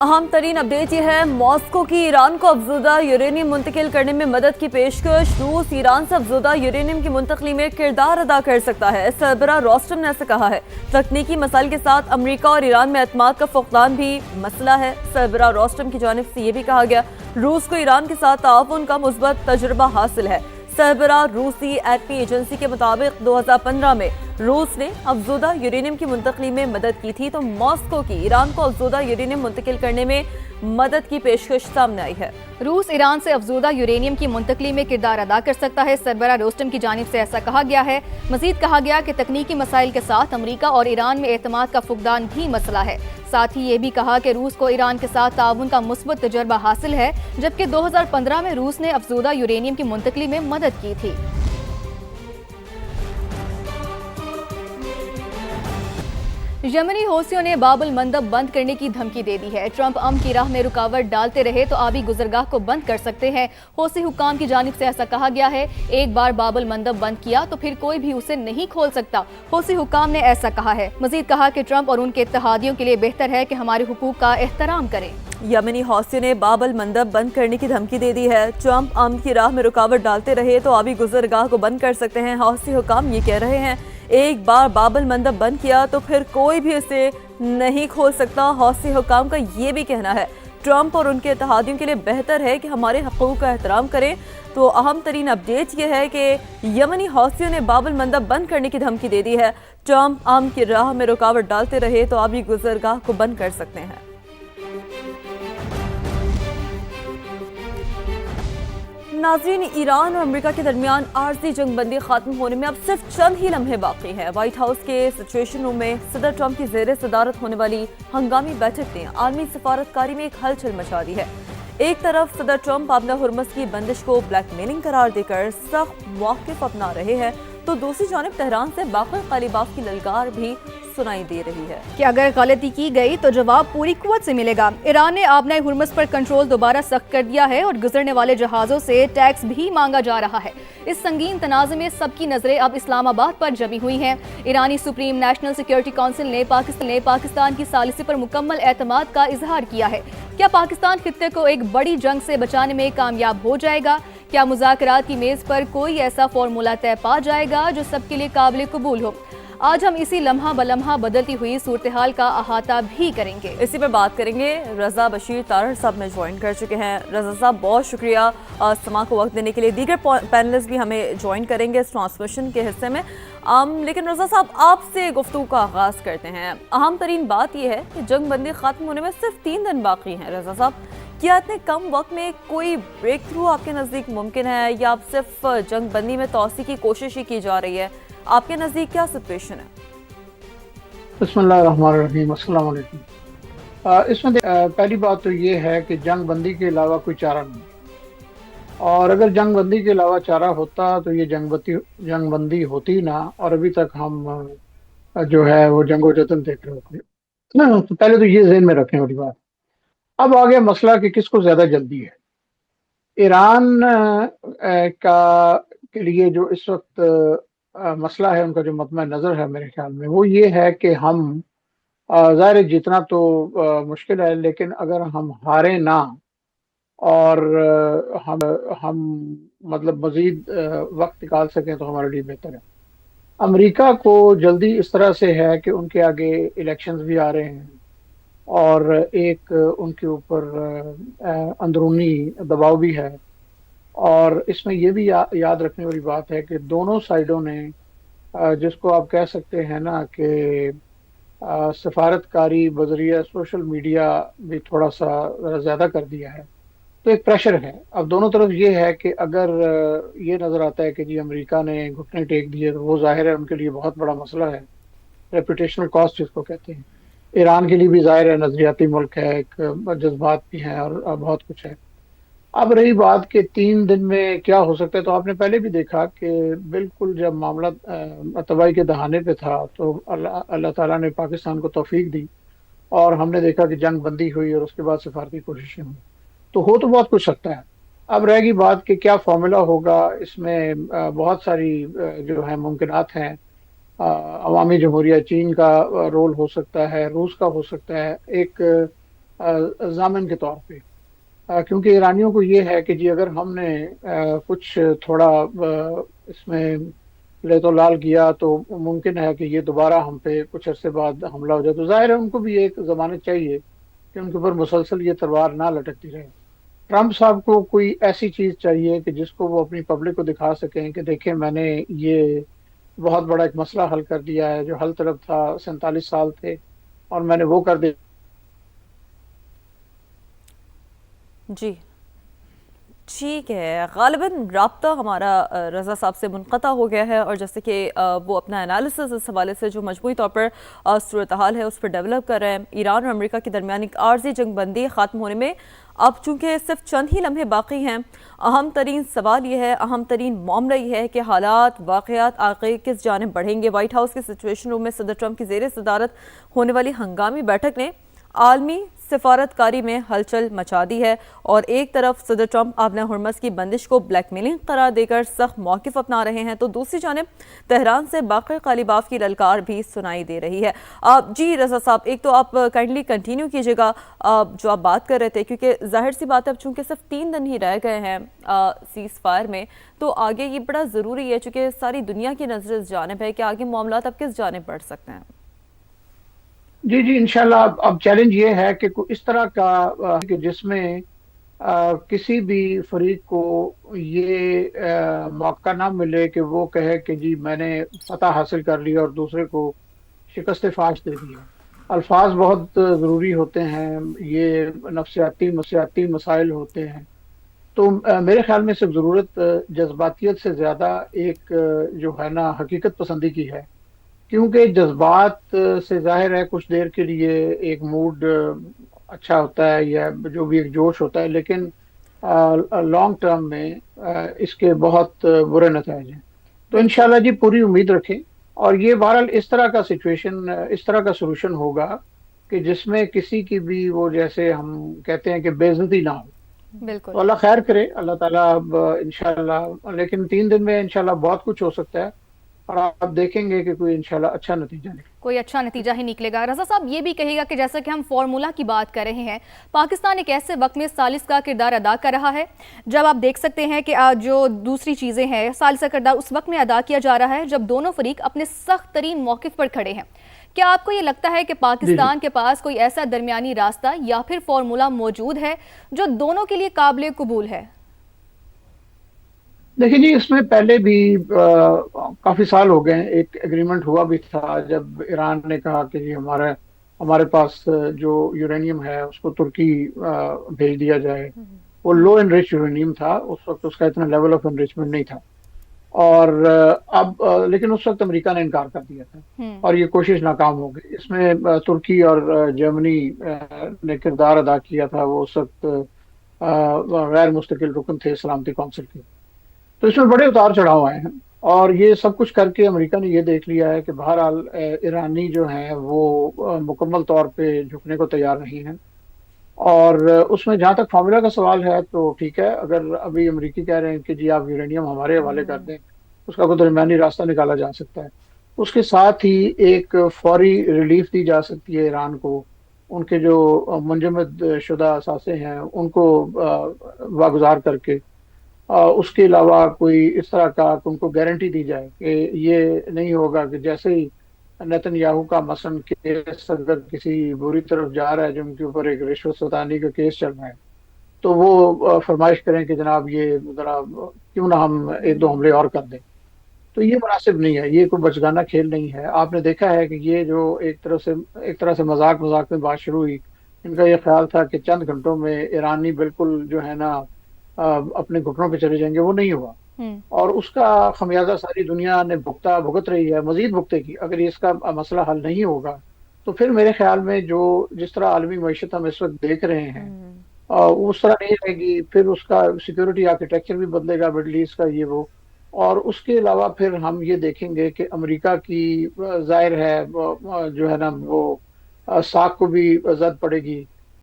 अहम तरीन अपडेट ये है, मॉस्को की ईरान को अफजूदा यूरेनियम मुंतकिल करने में मदद की पेशकश। रूस ईरान से अफजूदा यूरेनियम की मुंतकली में किरदार अदा कर सकता है, सरबराह रोस्टम ने ऐसे कहा है। तकनीकी मसाइल के साथ अमरीका और ईरान में एतमाद का फुकदान भी मसला है। सरबराह रोस्टम की जानिब से ये भी कहा गया, रूस को ईरान के साथ ताउन का मुस्बत तजुर्बा हासिल है। सरबराह रूसी एटमी एजेंसी के मुताबिक 2015 में रूस ने अफजूदा यूरेनियम की मुंतकली में मदद की थी, तो मॉस्को की ईरान को अफजूदा यूरेनियम मुंतकिल करने में मदद की पेशकश सामने आई है। रूस ईरान से अफजूदा यूरेनियम की मुंतकली में किरदार अदा कर सकता है, सरबराह रोस्टम की जानिब से ऐसा कहा गया है। मजीद कहा गया कि तकनीकी मसाइल के साथ अमरीका और ईरान में एतमाद का फुकदान भी मसला है। साथ ही ये भी कहा कि रूस को ईरान के साथ ताउन का मुस्बत तजुर्बा हासिल है, जबकि 2015 में रूस ने अफजूदा यूरेनियम की मुंतकली में मदद की थी। यमनी हौसियों ने बाबुल मंदब बंद करने की धमकी दे दी है। ट्रंप अमन की राह में रुकावट डालते रहे तो आबी गुजरगाह को बंद कर सकते हैं। हौसी हुक्काम की जानिब से ऐसा कहा गया है, एक बार बाबुल मंदब बंद किया तो फिर कोई भी उसे नहीं खोल सकता। हौसी हुक्काम ने ऐसा कहा है। मजीद कहा कि ट्रंप और उनके इत्तेहादियों के लिए बेहतर है कि हमारे हुकूक का एहतराम करें। यमनी हौसियों ने बाबुल मंदब बंद करने की धमकी दे दी है। ट्रंप अमन की राह में रुकावट डालते रहे तो आबी गुजरगाह को बंद कर सकते हैं। हौसी हुक्काम ये कह रहे हैं, एक बार बाबुल मंदब बंद किया तो फिर कोई भी इसे नहीं खोल सकता। हौसी हुक्काम का ये भी कहना है, ट्रंप और उनके इत्तेहादियों के लिए बेहतर है कि हमारे हकूक़ का एहतराम करें। तो अहम तरीन अपडेट ये है कि यमनी हौसियों ने बाबुल मंदब बंद करने की धमकी दे दी है। ट्रंप अमन की राह में रुकावट डालते रहे तो आबी गुजरगाह को बंद कर सकते हैं। नाज़रीन, ईरान और अमेरिका के दरमियान आर्जी जंगबंदी खत्म होने में अब सिर्फ चंद ही लम्हे बाकी हैं। व्हाइट हाउस के सिचुएशन रूम में सदर ट्रंप की ज़ेर सदारत होने वाली हंगामी बैठक ने आलमी सफारतकारी में एक हलचल मचा दी है। एक तरफ सदर ट्रंप पाबंद हुर्मुज़ की बंदिश को ब्लैकमेलिंग करार देकर सख्त मौक़िफ़ अपना रहे हैं, तो दूसरी जानिब तेहरान से बाक़िर तालिबात की ललकार भी सुनाई दे रही है कि अगर गलती की गई तो जवाब पूरी कुव्वत से मिलेगा। ईरान ने आबनाए हुर्मुज़ पर कंट्रोल दोबारा सख्त कर दिया है और गुजरने वाले जहाज़ों से टैक्स भी मांगा जा रहा है। इस संगीन तनाज़े में सबकी नजरें अब इस्लामाबाद पर जमी हुई हैं। ईरानी सुप्रीम नेशनल सिक्योरिटी काउंसिल ने पाकिस्तान की सालिसी पर मुकम्मल एतमाद का इजहार किया है। क्या पाकिस्तान खित्ते को एक बड़ी जंग से बचाने में कामयाब हो जाएगा? क्या मुज़ाकरात की मेज़ पर कोई ऐसा फॉर्मूला तय पा जाएगा जो सबके लिए काबिल कबूल हो? आज हम इसी लम्हा बलम्हा बदलती हुई सूरत हाल का अहाता भी करेंगे। इसी पर बात करेंगे। रजा बशीर तारड़ साहब में ज्वाइन कर चुके हैं। रजा साहब, बहुत शुक्रिया समा को वक्त देने के लिए। दीगर पैनलिस्ट भी हमें ज्वाइन करेंगे इस ट्रांसमिशन के हिस्से में। लेकिन रजा साहब, आपसे गुफ्तगू का आगाज़ करते हैं। अहम तरीन बात यह है कि जंग बंदी ख़त्म होने में सिर्फ 3 दिन बाकी हैं। रजा साहब, क्या इतने कम वक्त में कोई ब्रेक थ्रू आपके नज़दीक मुमकिन है, या आप सिर्फ जंग बंदी में तोसी की कोशिश ही की जा रही है? आपके नज़दीक क्या सिचुएशन है? बिस्मिल्लाहिर्रहमानिर्रहीम, अस्सलाम वालेकुम। इसमें पहली बात तो ये है कि जंग बंदी के अलावा कोई चारा नहीं, और अगर जंग बंदी के अलावा चारा होता तो ये जंग बंदी होती ना, और अभी तक हम जो है वो जंगो जतन देख रहे होते। तो पहले तो ये ज़हन में रखें वाली बात। अब आ गया मसला कि किसको ज़्यादा जल्दी है। ईरान का के लिए जो इस वक्त मसला है, उनका जो मतम नज़र है मेरे ख्याल में, वो ये है कि हम ज़ाहिर जीतना तो मुश्किल है, लेकिन अगर हम हारे ना और हम मतलब मज़ीद वक्त निकाल सकें तो हमारे लिए बेहतर है। अमेरिका को जल्दी इस तरह से है कि उनके आगे इलेक्शंस भी आ रहे हैं, और एक उनके ऊपर अंदरूनी दबाव भी है। और इसमें यह भी याद रखने वाली बात है कि दोनों साइडों ने जिसको आप कह सकते हैं ना कि सफारतकारी बजरिया सोशल मीडिया भी थोड़ा सा ज़्यादा कर दिया है, तो एक प्रेशर है। अब दोनों तरफ ये है कि अगर ये नज़र आता है कि जी अमेरिका ने घुटने टेक दिए, तो वो जाहिर है उनके लिए बहुत बड़ा मसला है, रेपुटेशनल कॉस्ट जिसको कहते हैं। ईरान के लिए भी जाहिर है नज़रियाती मुल्क है, एक जज्बात भी हैं और बहुत कुछ है। अब रही बात कि 3 दिन में क्या हो सकता है, तो आपने पहले भी देखा कि बिल्कुल जब मामला तबाही के दहाने पे था तो अल्लाह ताला ने पाकिस्तान को तौफीक दी, और हमने देखा कि जंग बंदी हुई और उसके बाद सफारती कोशिशें हुई। तो हो तो बहुत कुछ सकता है। अब रहेगी बात कि क्या फार्मूला होगा। इसमें बहुत सारी जो है मुमकिनात हैं। अवामी जमहूरिया चीन का रोल हो सकता है, रूस का हो सकता है, एक ضامن کے طور پہ، کیونکہ ایرانیوں کو یہ ہے کہ جی اگر ہم نے کچھ تھوڑا اس میں لے تو لال کیا تو ممکن ہے کہ یہ دوبارہ ہم پہ کچھ عرصے بعد حملہ ہو جائے، تو ظاہر ہے ان کو بھی ایک ضمانت چاہیے کہ ان کے اوپر مسلسل یہ تلوار نہ لٹکتی رہے۔ ٹرمپ صاحب کو کوئی ایسی چیز چاہیے کہ جس کو وہ اپنی پبلک کو دکھا سکیں کہ دیکھیں میں نے یہ بہت بڑا ایک مسئلہ حل کر دیا ہے جو حل طلب تھا، 47 سال تھے اور میں نے وہ کر دیا۔ جی ٹھیک ہے، غالباً رابطہ ہمارا رضا صاحب سے منقطع ہو گیا ہے، اور جیسے کہ وہ اپنا انالیسس اس حوالے سے جو مجموعی طور پر صورتحال ہے اس پر ڈیولپ کر رہے ہیں۔ ایران اور امریکہ کے درمیان ایک عارضی جنگ بندی ختم ہونے میں اب چونکہ صرف چند ہی لمحے باقی ہیں، اہم ترین سوال یہ ہے، اہم ترین معاملہ یہ ہے کہ حالات واقعات آگے کس جانب بڑھیں گے۔ وائٹ ہاؤس کے سچویشن روم میں صدر ٹرمپ کی زیر صدارت ہونے والی ہنگامی بیٹھک نے عالمی سفارتکاری میں ہلچل مچا دی ہے، اور ایک طرف صدر ٹرمپ آبنہ ہرمز کی بندش کو بلیک میلنگ قرار دے کر سخت موقف اپنا رہے ہیں، تو دوسری جانب تہران سے باقر قالیباف کی للکار بھی سنائی دے رہی ہے۔ جی رضا صاحب، ایک تو آپ کائنڈلی کنٹینیو کیجئے گا جو آپ بات کر رہے تھے، کیونکہ ظاہر سی بات ہے اب چونکہ صرف 3 دن ہی رہ گئے ہیں سیز فائر میں، تو آگے یہ بڑا ضروری ہے چونکہ ساری دنیا کی نظر اس جانب ہے کہ آگے معاملات اب کس جانب بڑھ سکتے ہیں۔ جی انشاءاللہ اب چیلنج یہ ہے کہ کوئی اس طرح کا کہ جس میں کسی بھی فریق کو یہ موقع نہ ملے کہ وہ کہے کہ جی میں نے فتح حاصل کر لی اور دوسرے کو شکست فاش دے دیا۔ الفاظ بہت ضروری ہوتے ہیں، یہ نفسیاتی مسائل ہوتے ہیں، تو میرے خیال میں صرف ضرورت جذباتیت سے زیادہ ایک جو ہے نا حقیقت پسندی کی ہے، کیونکہ جذبات سے ظاہر ہے کچھ دیر کے لیے ایک موڈ اچھا ہوتا ہے یا جو بھی ایک جوش ہوتا ہے، لیکن لانگ ٹرم میں اس کے بہت برے نتائج ہیں۔ تو بالکل انشاءاللہ جی پوری امید رکھیں، اور یہ بہرحال اس طرح کا سچویشن، اس طرح کا سولوشن ہوگا کہ جس میں کسی کی بھی وہ جیسے ہم کہتے ہیں کہ بے عزتی نہ ہو۔ بالکل تو اللہ خیر کرے، اللہ تعالیٰ اب انشاءاللہ، لیکن 3 دن میں انشاءاللہ بہت کچھ ہو سکتا ہے، اور آپ دیکھیں گے کہ کوئی انشاءاللہ اچھا نتیجہ نکلے۔ کوئی اچھا نتیجہ ہی نکلے گا۔ رضا صاحب یہ بھی کہے گا کہ جیسا کہ ہم فارمولا کی بات کر رہے ہیں، پاکستان ایک ایسے وقت میں ثالث کا کردار ادا کر رہا ہے جب آپ دیکھ سکتے ہیں کہ جو دوسری چیزیں ہیں، ثالث کردار اس وقت میں ادا کیا جا رہا ہے جب دونوں فریق اپنے سخت ترین موقف پر کھڑے ہیں۔ کیا آپ کو یہ لگتا ہے کہ پاکستان کے پاس کوئی ایسا درمیانی راستہ یا پھر فارمولا موجود ہے جو دونوں کے لیے قابل قبول ہے؟ دیکھیں جی، اس میں پہلے بھی کافی سال ہو گئے ہیں، ایک ایگریمنٹ ہوا بھی تھا جب ایران نے کہا کہ جی ہمارے پاس جو یورینیم ہے اس کو ترکی بھیج دیا جائے۔ وہ لو انریچ یورینیم تھا اس وقت، اس کا اتنا لیول آف انریچمنٹ نہیں تھا، اور اب لیکن اس وقت امریکہ نے انکار کر دیا تھا اور یہ کوشش ناکام ہو گئی۔ اس میں ترکی اور جرمنی نے کردار ادا کیا تھا، وہ اس وقت غیر مستقل رکن تھے سلامتی کونسل کے۔ تو اس میں بڑے اتار چڑھاؤ آئے ہیں، اور یہ سب کچھ کر کے امریکہ نے یہ دیکھ لیا ہے کہ بہرحال ایرانی جو ہیں وہ مکمل طور پہ جھکنے کو تیار نہیں ہیں، اور اس میں جہاں تک فارمولا کا سوال ہے تو ٹھیک ہے، اگر ابھی امریکی کہہ رہے ہیں کہ جی آپ یورینیم ہمارے حوالے کر دیں، اس کا کوئی درمیانی راستہ نکالا جا سکتا ہے۔ اس کے ساتھ ہی ایک فوری ریلیف دی جا سکتی ہے ایران کو، ان کے جو منجمد شدہ اثاثے ہیں ان کو واگزار کر کے، اس کے علاوہ کوئی اس طرح کا ان کو گارنٹی دی جائے کہ یہ نہیں ہوگا کہ جیسے ہی نیتن یاہو کا مثلاً کیس اگر کسی بری طرف جا رہا ہے، جن کے اوپر ایک رشوت ستانی کا کیس چل رہا ہے، تو وہ فرمائش کریں کہ جناب یہ ذرا کیوں نہ ہم 1-2 حملے اور کر دیں۔ تو یہ مناسب نہیں ہے، یہ کوئی بچگانہ کھیل نہیں ہے۔ آپ نے دیکھا ہے کہ یہ جو ایک طرح سے مذاق میں بات شروع ہوئی، ان کا یہ خیال تھا کہ چند گھنٹوں میں ایرانی بالکل جو ہے نا اپنے گھٹنوں پہ چلے جائیں گے، وہ نہیں ہوا، اور اس کا خمیازہ ساری دنیا نے بھگت رہی ہے، مزید بھگتے گی اگر اس کا مسئلہ حل نہیں ہوگا۔ تو پھر میرے خیال میں جس طرح عالمی معیشت ہم اس وقت دیکھ رہے ہیں اس طرح نہیں رہے گی، پھر اس کا سیکیورٹی آرکیٹیکچر بھی بدلے گا مڈل ایسٹ کا، یہ وہ، اور اس کے علاوہ پھر ہم یہ دیکھیں گے کہ امریکہ کی ظاہر ہے جو ہے نا وہ ساکھ کو بھی زد پڑے گی،